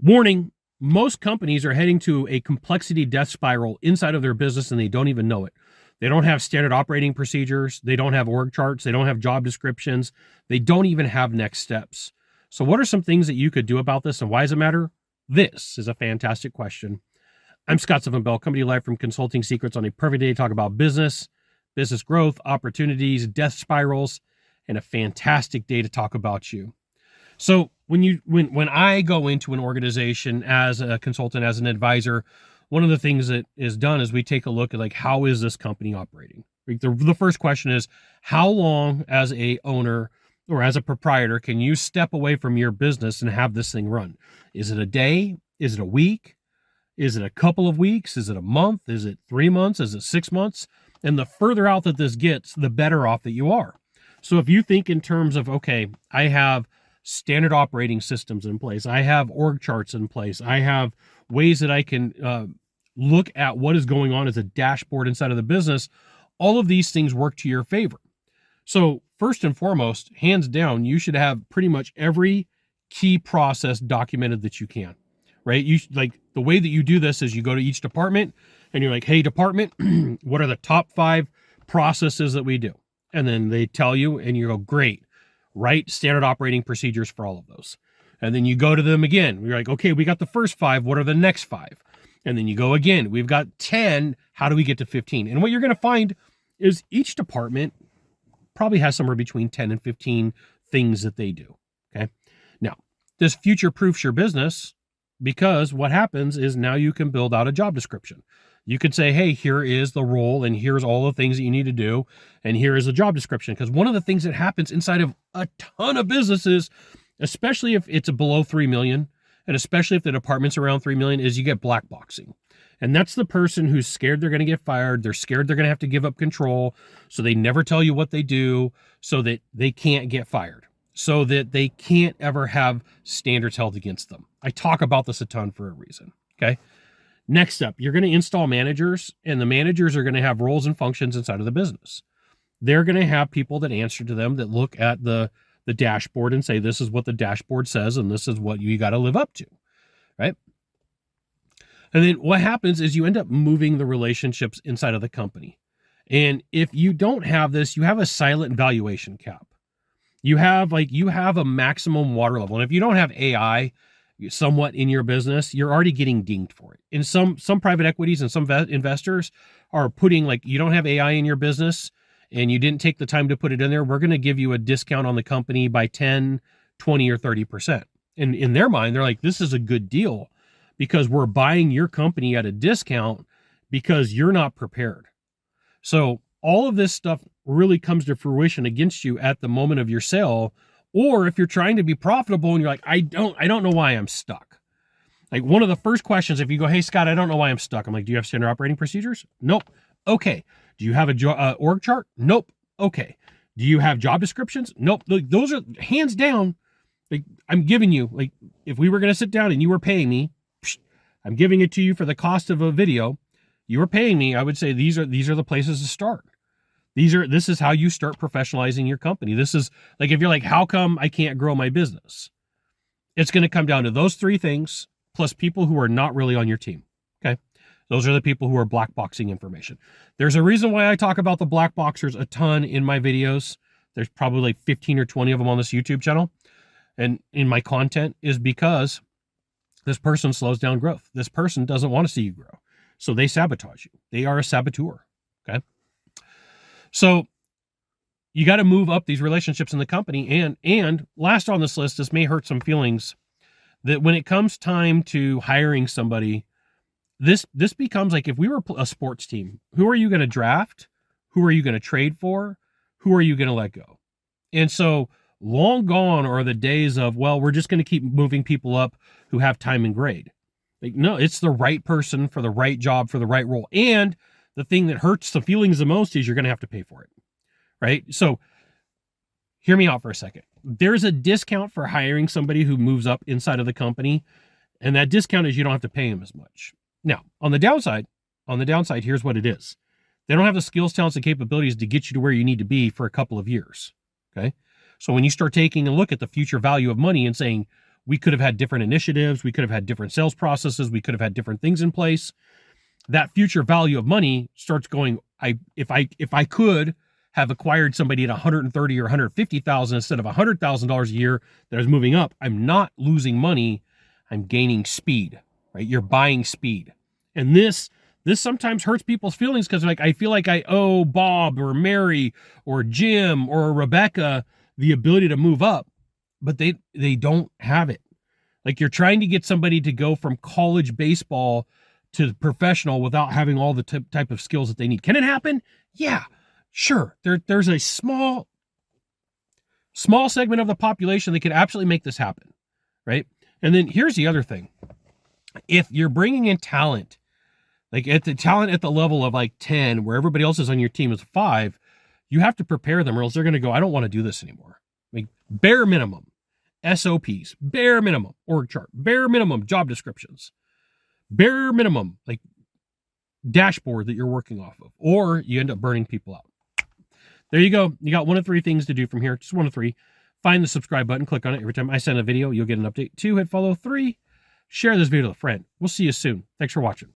Warning, most companies are heading to a complexity death spiral inside of their business and they don't even know it. They don't have standard operating procedures. They don't have org charts. They don't have job descriptions. They don't even have next steps. So what are some things that you could do about this, and why does it matter? This is a fantastic question. I'm Scott Sylvan, coming to you live from Consulting Secrets on a perfect day to talk about business growth, opportunities, death spirals, and a fantastic day to talk about you. So when I go into an organization as a consultant, as an advisor, one of the things that is done is we take a look at, like, how is this company operating? Like, the first question is, how long as a owner or as a proprietor can you step away from your business and have this thing run? Is it a day? Is it a week? Is it a couple of weeks? Is it a month? Is it 3 months? Is it 6 months? And the further out that this gets, the better off that you are. So if you think in terms of, okay, I have standard operating systems in place, I have org charts in place, I have ways that I can look at what is going on as a dashboard inside of the business, all of these things work to your favor. So first and foremost, hands down, you should have pretty much every key process documented that you can, right? You like, the way that you do this is you go to each department and you're like, hey, department, what are the top 5 processes that we do? And then they tell you, and you go, great, write standard operating procedures for all of those. And then you go to them again. You're like, okay, we got the first 5. What are the next 5? And then you go again. We've got 10. How do we get to 15? And what you're going to find is each department probably has somewhere between 10 and 15 things that they do. Okay. Now, this future-proofs your business, because what happens is now you can build out a job description. You could say, hey, here is the role and here's all the things that you need to do. And here is the job description. Because one of the things that happens inside of a ton of businesses, especially if it's below 3 million, and especially if the department's around 3 million, is you get black boxing. And that's the person who's scared they're going to get fired. They're scared they're going to have to give up control. So they never tell you what they do so that they can't get fired, so that they can't ever have standards held against them. I talk about this a ton for a reason. Okay. Next up, you're going to install managers, and the managers are going to have roles and functions inside of the business. They're going to have people that answer to them, that look at the dashboard and say, this is what the dashboard says, and this is what you got to live up to, right? And then what happens is you end up moving the relationships inside of the company. And if you don't have this, you have a silent valuation cap. You have a maximum water level. And if you don't have AI somewhat in your business, you're already getting dinged for it. And some private equities and some investors are putting, like, you don't have AI in your business and you didn't take the time to put it in there, we're going to give you a discount on the company by 10, 20, or 30%. And in their mind, they're like, this is a good deal because we're buying your company at a discount because you're not prepared. So all of this stuff really comes to fruition against you at the moment of your sale. Or if you're trying to be profitable and you're like, I don't know why I'm stuck. Like, one of the first questions, if you go, hey, Scott, I don't know why I'm stuck. I'm like, do you have standard operating procedures? Nope. Okay. Do you have a org chart? Nope. Okay. Do you have job descriptions? Nope. Those are hands down. Like, I'm giving you, like, if we were going to sit down and you were paying me, I'm giving it to you for the cost of a video. You were paying me. I would say these are the places to start. This is how you start professionalizing your company. This is like, if you're like, how come I can't grow my business? It's going to come down to those 3 things, plus people who are not really on your team. Okay. Those are the people who are black boxing information. There's a reason why I talk about the black boxers a ton in my videos. There's probably like 15 or 20 of them on this YouTube channel. And in my content is because this person slows down growth. This person doesn't want to see you grow. So they sabotage you. They are a saboteur. Okay. So you got to move up these relationships in the company. And last on this list, this may hurt some feelings, that when it comes time to hiring somebody, this becomes like, if we were a sports team, who are you going to draft? Who are you going to trade for? Who are you going to let go? And so long gone are the days of, well, we're just going to keep moving people up who have time and grade. Like, no, it's the right person for the right job, for the right role. And the thing that hurts the feelings the most is you're going to have to pay for it, right? So hear me out for a second. There's a discount for hiring somebody who moves up inside of the company, and that discount is you don't have to pay them as much. Now, on the downside, here's what it is. They don't have the skills, talents, and capabilities to get you to where you need to be for a couple of years, okay? So when you start taking a look at the future value of money and saying, We could have had different initiatives. We could have had different sales processes. We could have had different things in place. That future value of money starts going, if I could have acquired somebody at 130 or 150,000 instead of $100,000 a year that is moving up, I'm not losing money. I'm gaining speed, right? You're buying speed. And this sometimes hurts people's feelings because like I feel like I owe Bob or Mary or Jim or Rebecca the ability to move up, but they don't have it. Like you're trying to get somebody to go from college baseball to professional without having all the type of skills that they need. Can it happen? Yeah, sure. There's a small segment of the population that could absolutely make this happen, right? And then here's the other thing. If you're bringing in talent, like at the level of like 10, where everybody else is on your team is 5, you have to prepare them or else they're going to go, I don't want to do this anymore. Like bare minimum SOPs, bare minimum org chart, bare minimum job descriptions, bare minimum like dashboard that you're working off of, or you end up burning people out. There you go. You got one of 3 things to do from here. Just one of 3. Find the subscribe button, click on it. Every time I send a video, you'll get an update. 2, hit follow. 3, share this video with a friend. We'll see you soon. Thanks for watching.